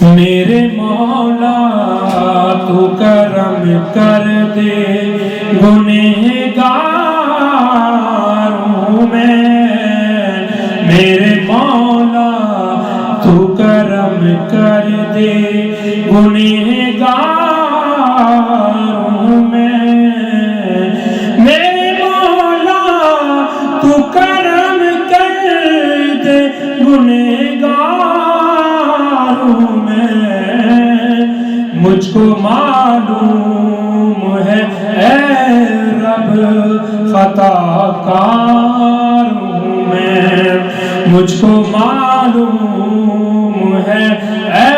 میرے مولا تو کرم کر دے، گنہگار ہوں میں۔ میرے مولا تو کرم کر دے، گنہگار ہوں میں۔ میرے مولا تو کرم کر دے، گنہگار ہوں میں۔ مجھ کو معلوم ہے اے رب خطا کار ہوں میں۔ مجھ کو معلوم ہے اے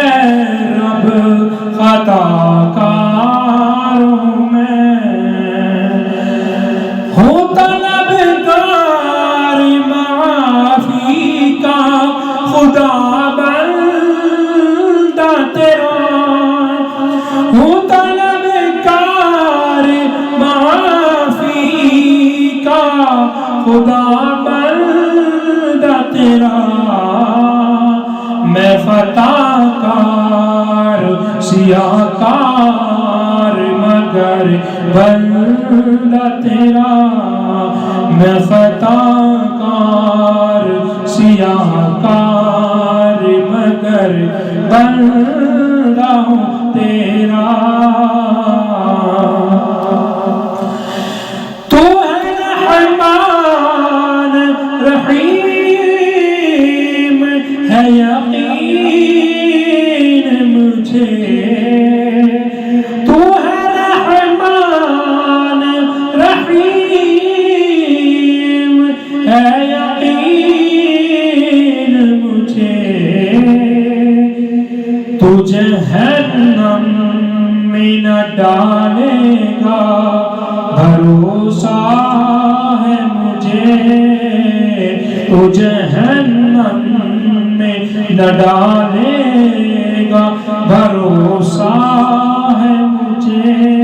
رب خطا کار ہوں میں۔ ہوں طلبگار معافی کا، خدا بندہ تیرا۔ ہوں طلبگار معافی کا، خدا بندہ تیرا۔ میں خطا کار سیاہ کار مگر بندہ تیرا۔ میں خطا کار سیاہ کار مگر بندہ ہوں تیرا۔ تو ہے رحمان رحیم، ہے یقین مجھے۔ تو ہے رحمان رحیم، ہے یقین مجھے۔ تو جہنم میں نہ ڈالے گا، بھروسہ ہے مجھے۔ تو جہنم میں نہ ڈالے گا، بھروسہ ہے مجھے۔